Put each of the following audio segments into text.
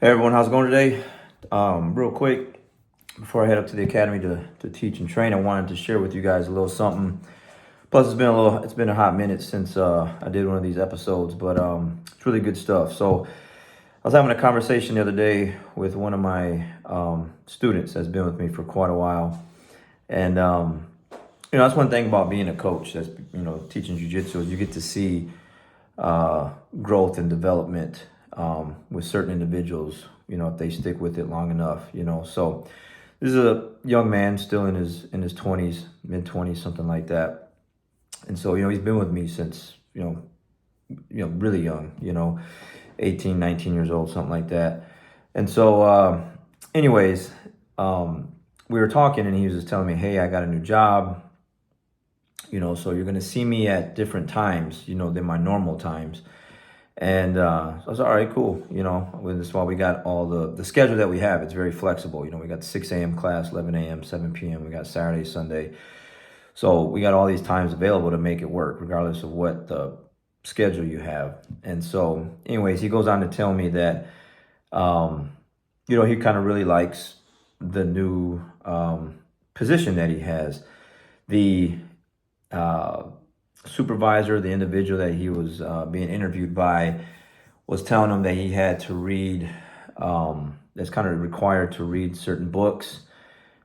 Hey everyone, how's it going today? Real quick, before I head up to the academy to teach and train, I wanted to share with you guys a little something. Plus, it's been a hot minute since I did one of these episodes, but it's really good stuff. So I was having a conversation the other day with one of my students that's been with me for quite a while, and that's one thing about being a coach. That's teaching jujitsu is you get to see growth and development with certain individuals, if they stick with it long enough. So this is a young man still in his 20s, mid 20s, something like that. And so, he's been with me since, really young, 18, 19 years old, something like that. And so, anyways, we were talking and he was just telling me, hey, I got a new job, so you're going to see me at different times, than my normal times. And so I was all right, cool. This is why we got all the schedule that we have. It's very flexible. We got 6 a.m. class, 11 a.m., 7 p.m. We got Saturday, Sunday. So we got all these times available to make it work, regardless of what the schedule you have. And so anyways, he goes on to tell me that, he kind of really likes the new position that he has. The supervisor, the individual that he was being interviewed by, was telling him that he had to read, that's kind of required to read certain books,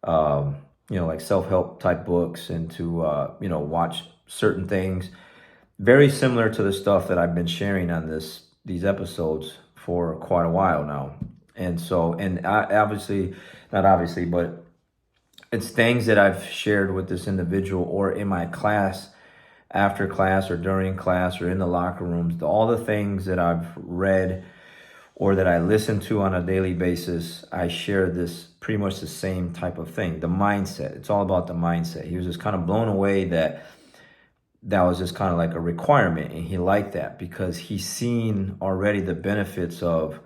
like self-help type books, and to, watch certain things. Very similar to the stuff that I've been sharing on these episodes for quite a while now. And so, obviously, not obviously, but it's things that I've shared with this individual or in my class, after class or during class or in the locker rooms, all the things that I've read or that I listen to on a daily basis. I share this pretty much the same type of thing, the mindset. It's all about the mindset. He was just kind of blown away that was just kind of like a requirement, and he liked that because he's seen already the benefits of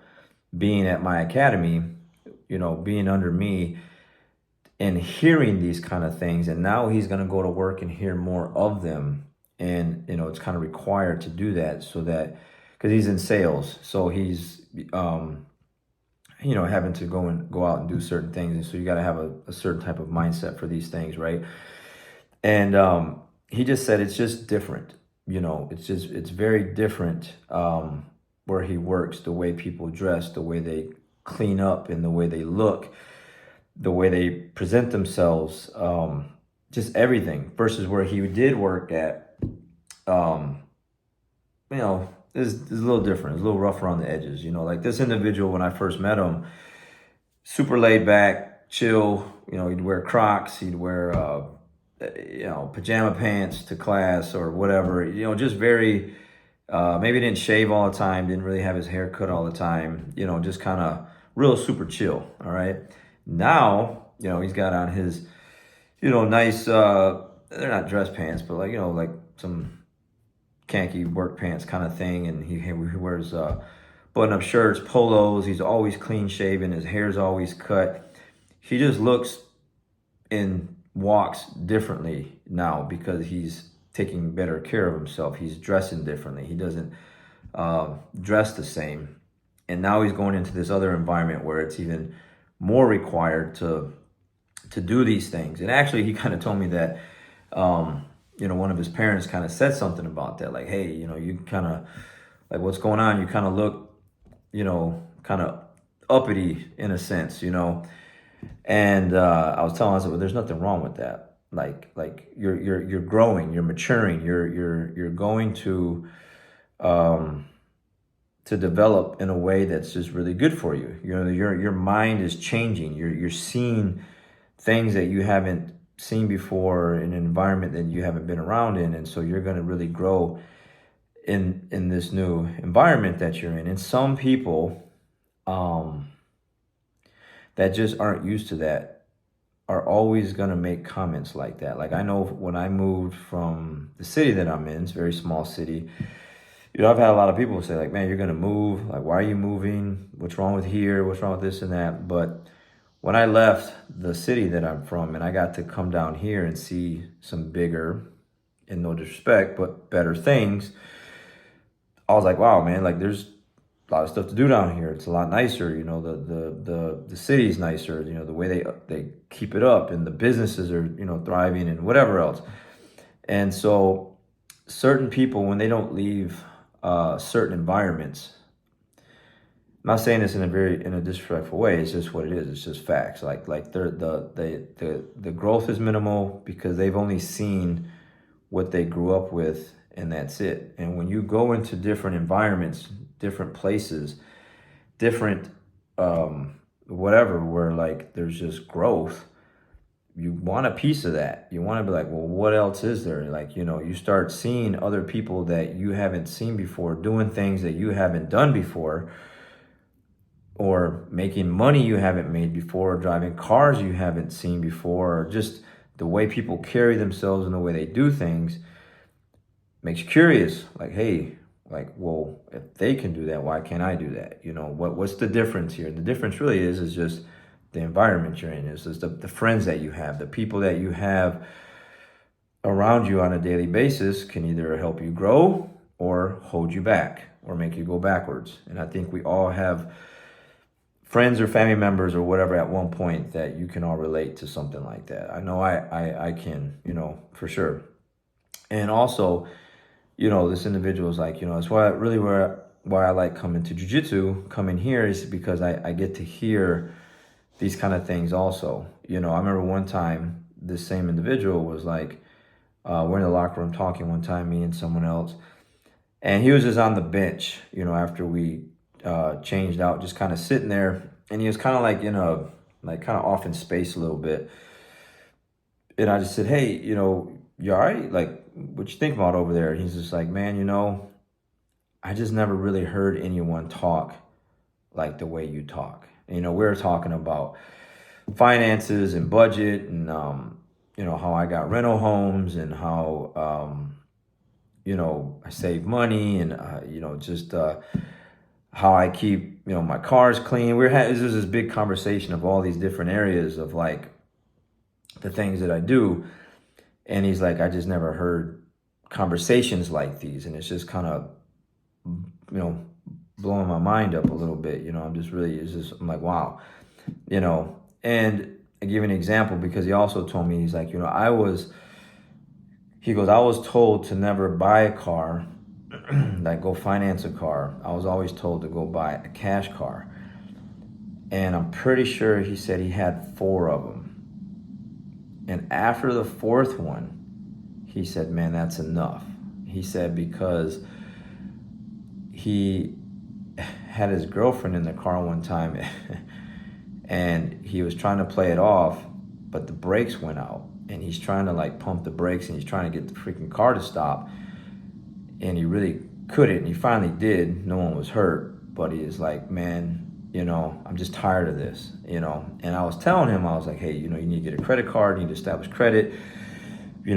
being at my academy, being under me and hearing these kind of things. And now he's going to go to work and hear more of them. And, it's kind of required to do that so that, because he's in sales, so he's, having to go out and do certain things. And so you got to have a certain type of mindset for these things, right? And he just said it's just different. It's very different where he works, the way people dress, the way they clean up, and the way they look, the way they present themselves, just everything, versus where he did work at. Is a little different. It's a little rough around the edges. Like this individual, when I first met him, super laid back, chill. He'd wear Crocs, he'd wear pajama pants to class or whatever. Just very maybe didn't shave all the time, didn't really have his hair cut all the time. Just kind of real super chill. All right. Now, he's got on his, nice. They're not dress pants, but like some khaki work pants kind of thing, and he wears button-up shirts, polos. He's always clean shaven. His hair's always cut. He just looks and walks differently now because he's taking better care of himself. He's dressing differently. He doesn't dress the same. And now he's going into this other environment where it's even more required to do these things. And actually, he kind of told me that one of his parents kind of said something about that, like, hey, you kind of, like, what's going on? You kind of look, kind of uppity in a sense, And I was telling myself, well, there's nothing wrong with that. Like you're growing, you're maturing, you're going to develop in a way that's just really good for you. Your mind is changing. You're seeing things that you haven't seen before in an environment that you haven't been around in, and so you're going to really grow in this new environment that you're in. And some people that just aren't used to that are always going to make comments like that. Like I know when I moved from the city that I'm in, it's a very small city. I've had a lot of people say like, man, you're going to move. Like, why are you moving? What's wrong with here? What's wrong with this and that? But when I left the city that I'm from and I got to come down here and see some bigger, and no disrespect, but better things, I was like, wow, man, like there's a lot of stuff to do down here. It's a lot nicer, the city's nicer, the way they keep it up, and the businesses are, thriving and whatever else. And so certain people, when they don't leave certain environments, I'm not saying this in a disrespectful way. It's just what it is. It's just facts. Like the growth is minimal because they've only seen what they grew up with, and that's it. And when you go into different environments, different places, different whatever, where like there's just growth, you want a piece of that. You want to be like, well, what else is there? Like, you start seeing other people that you haven't seen before, doing things that you haven't done before, or making money you haven't made before, driving cars you haven't seen before, or just the way people carry themselves and the way they do things makes you curious. Like, hey, like, well, if they can do that, why can't I do that? What's the difference here? And the difference really is just the environment you're in. It's just the friends that you have, the people that you have around you on a daily basis can either help you grow or hold you back or make you go backwards. And I think we all have friends or family members or whatever at one point that you can all relate to something like that. I know I can, for sure. And also, this individual is like, it's why I like coming to jiu-jitsu, coming here is because I get to hear these kind of things also. I remember one time this same individual was like, we're in the locker room talking one time, me and someone else, and he was just on the bench, after we changed out, just kind of sitting there, and he was kind of like kind of off in space a little bit. And I just said, hey, you all right? Like, what you think about over there? And he's just like, man, I just never really heard anyone talk like the way you talk. We were talking about finances and budget and, how I got rental homes and how, I save money and, how I keep, my cars clean. This is this big conversation of all these different areas of like the things that I do. And he's like, I just never heard conversations like these. And it's just kind of, blowing my mind up a little bit. I'm like, wow, and I give an example because he also told me, he's like, I was told to never buy a car, like go finance a car. I was always told to go buy a cash car. And I'm pretty sure he said he had 4 of them. And after the 4th one, he said, man, that's enough. He said, because he had his girlfriend in the car one time and he was trying to play it off, but the brakes went out and he's trying to like pump the brakes and he's trying to get the freaking car to stop. And he really couldn't. And he finally did. No one was hurt, but he is like, man, I'm just tired of this, And I was telling him, I was like, hey, you need to get a credit card, you need to establish credit, you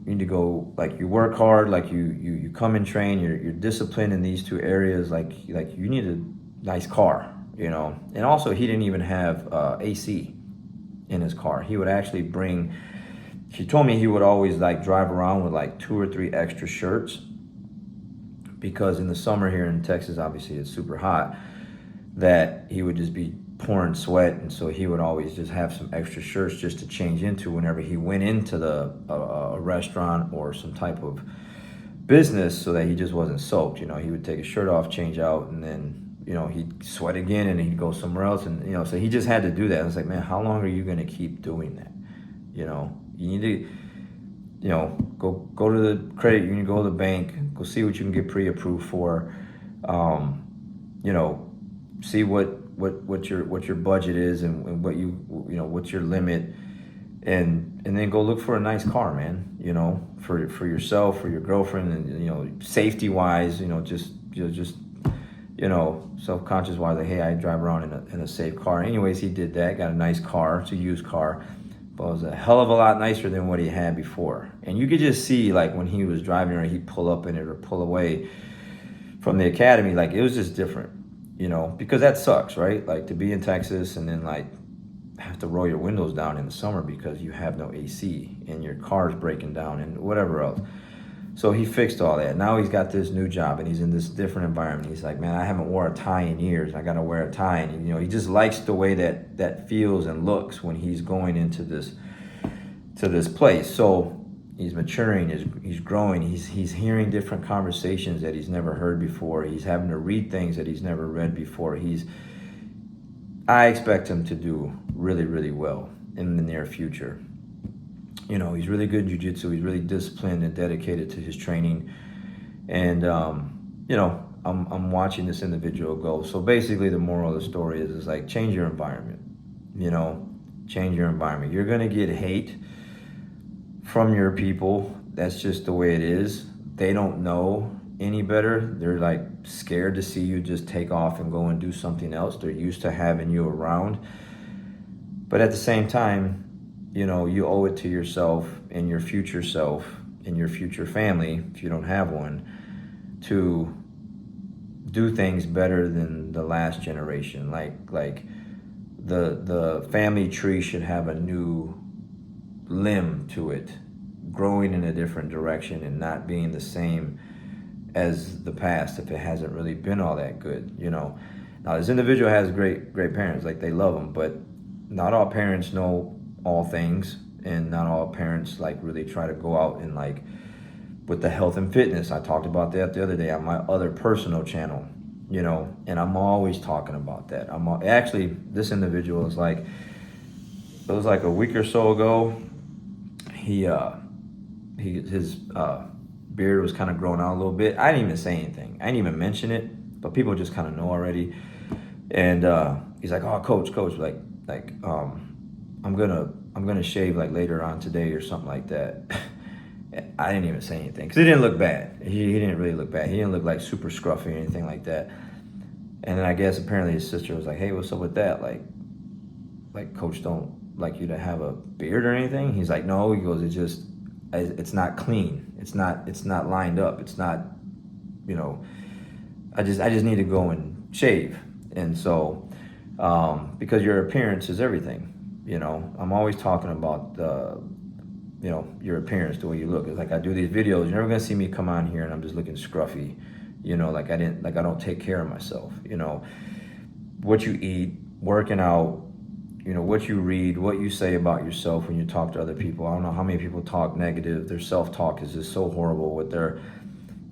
need to go, like, you work hard, like you come and train, you're disciplined in these 2 areas, like you need a nice car, And also he didn't even have AC in his car. He would actually he told me he would always like drive around with like 2 or 3 extra shirts, because in the summer here in Texas, obviously it's super hot, that he would just be pouring sweat, and so he would always just have some extra shirts just to change into whenever he went into a restaurant or some type of business, so that he just wasn't soaked. He would take his shirt off, change out, and then he'd sweat again, and he'd go somewhere else, and so he just had to do that. I was like, man, how long are you going to keep doing that? You need to go to the credit union, go to the bank, go see what you can get pre-approved for, see what your budget is and what what's your limit, and then go look for a nice car, man, for yourself, for your girlfriend, and safety wise, just self-conscious wise, like, hey, I drive around in a safe car. Anyways, he did that, got a nice car. It's a used car, but it was a hell of a lot nicer than what he had before. And you could just see, like, when he was driving, or he'd pull up in it or pull away from the academy, like, it was just different, because that sucks, right? Like, to be in Texas and then like have to roll your windows down in the summer because you have no AC and your car's breaking down and whatever else. So he fixed all that. Now he's got this new job and he's in this different environment. He's like, man, I haven't worn a tie in years. I got to wear a tie. And, he just likes the way that feels and looks when he's going into this place. So he's maturing, he's growing, he's hearing different conversations that he's never heard before. He's having to read things that he's never read before. I expect him to do really, really well in the near future. He's really good in jiu-jitsu. He's really disciplined and dedicated to his training. And, I'm watching this individual go. So basically the moral of the story is like, change your environment, change your environment. You're going to get hate from your people. That's just the way it is. They don't know any better. They're like scared to see you just take off and go and do something else. They're used to having you around. But at the same time, you owe it to yourself and your future self and your future family, if you don't have one, to do things better than the last generation. Like the family tree should have a new limb to it, growing in a different direction and not being the same as the past if it hasn't really been all that good. Now this individual has great parents, like they love them, but not all parents know all things, and not all parents like really try to go out and like with the health and fitness. I talked about that the other day on my other personal channel, and I'm always talking about that. Actually, this individual is like, it was like a week or so ago, his beard was kind of growing out a little bit. I didn't even say anything. I didn't even mention it, but people just kind of know already. And he's like, "Oh, coach, I'm gonna shave like later on today or something like that." I didn't even say anything because he didn't look bad. He didn't really look bad. He didn't look like super scruffy or anything like that. And then I guess apparently his sister was like, "Hey, what's up with that? Like coach don't like you to have a beard or anything?" He's like, "No." He goes, it's not clean. It's not lined up. It's not, I just need to go and shave." And so, because your appearance is everything, I'm always talking about, your appearance, the way you look. It's like I do these videos, you're never gonna see me come on here and I'm just looking scruffy, like I don't take care of myself. What you eat, working out, what you read, what you say about yourself when you talk to other people. I don't know how many people talk negative. Their self-talk is just so horrible. With their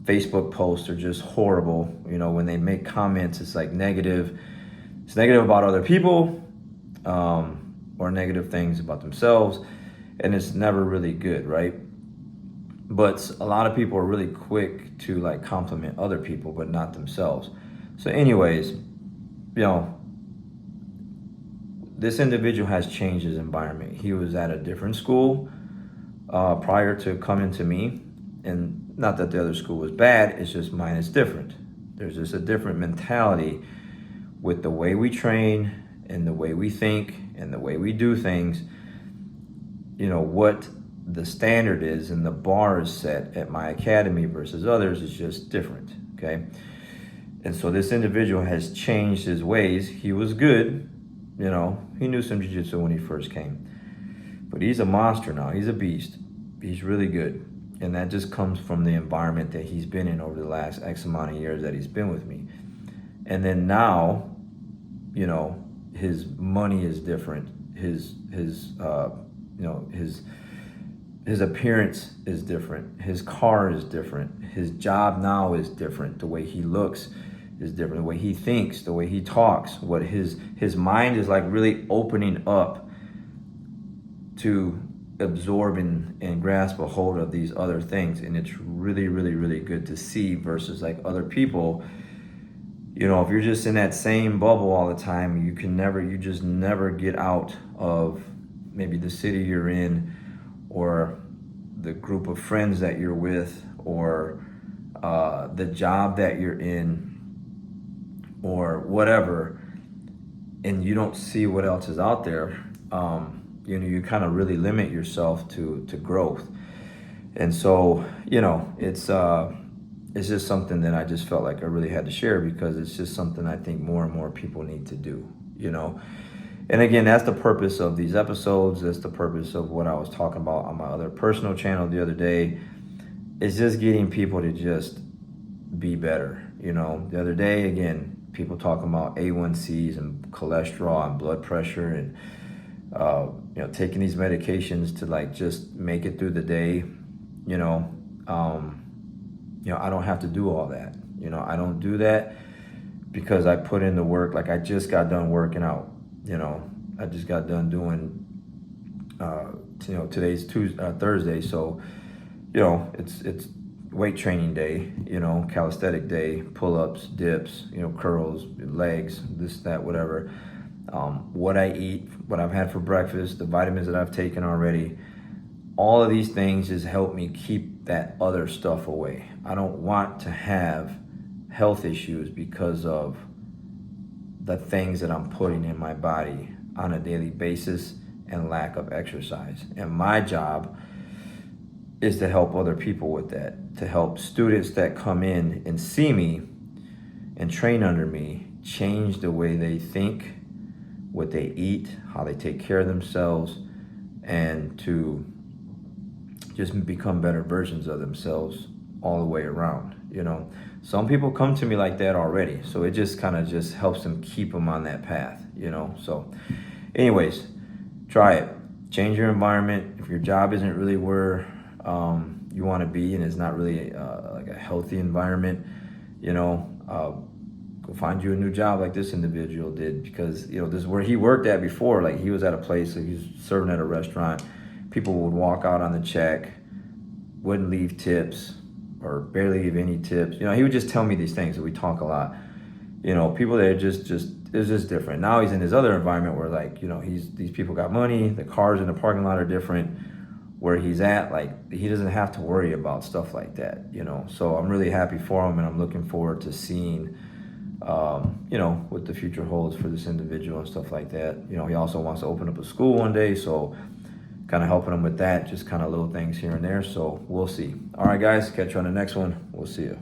Facebook posts are just horrible. When they make comments, it's like negative. It's negative about other people, or negative things about themselves. And it's never really good, right? But a lot of people are really quick to like compliment other people, but not themselves. So anyways, this individual has changed his environment. He was at a different school prior to coming to me. And not that the other school was bad, it's just mine is different. There's just a different mentality with the way we train and the way we think and the way we do things. What the standard is and the bar is set at my academy versus others is just different, okay? And so this individual has changed his ways. He was good, he knew some jiu-jitsu when he first came, but he's a monster now. He's a beast. He's really good. And that just comes from the environment that he's been in over the last X amount of years that he's been with me. And then now, his money is different. His appearance is different. His car is different. His job now is different. The way he looks is different. The way he thinks, the way he talks, what his mind is like really opening up to absorb and grasp a hold of these other things. And it's really, really, really good to see versus like other people. If you're just in that same bubble all the time, you just never get out of maybe the city you're in, or the group of friends that you're with, or the job that you're in, or whatever, and you don't see what else is out there. You kind of really limit yourself to growth. And so, it's just something that I just felt like I really had to share, because it's just something I think more and more people need to do, And again, that's the purpose of these episodes. That's the purpose of what I was talking about on my other personal channel the other day. it's just getting people to just be better. You know, the other day, again, people talking about A1Cs and cholesterol and blood pressure and, you know, taking these medications to like just make it through the day. You know, I don't have to do all that. You know, I don't do that because I put in the work. Like I just got done working out. You know, I just got done doing, today's Thursday. So, you know, it's weight training day, you know, calisthenic day, pull-ups, dips, you know, curls, legs, this, that, whatever. What I eat, what I've had for breakfast, the vitamins that I've taken already, all of these things just help me keep that other stuff away. I don't want to have health issues because of the things that I'm putting in my body on a daily basis and lack of exercise. And my job is to help other people with that, to help students that come in and see me and train under me change the way they think, what they eat, how they take care of themselves, and to just become better versions of themselves all the way around. You know, some people come to me like that already, so it just kind of just helps them keep them on that path, you know. So anyways, try it. Change your environment. If your job isn't really where you want to be and it's not really like a healthy environment, you know, go find you a new job like this individual did, because, you know, this is where he worked at before. Like he was at a place, like he was serving at a restaurant. People would walk out on the check, wouldn't leave tips or barely leave any tips. You know, he would just tell me these things, and we talk a lot. You know, people that are just it's just different. Now he's in his other environment where, like, you know, these people got money, the cars in the parking lot are different. Where he's at, like, he doesn't have to worry about stuff like that, you know. So I'm really happy for him, and I'm looking forward to seeing, you know, what the future holds for this individual and stuff like that. You know, he also wants to open up a school one day, so kind of helping him with that, just kind of little things here and there. So we'll see. All right, guys, catch you on the next one. We'll see you.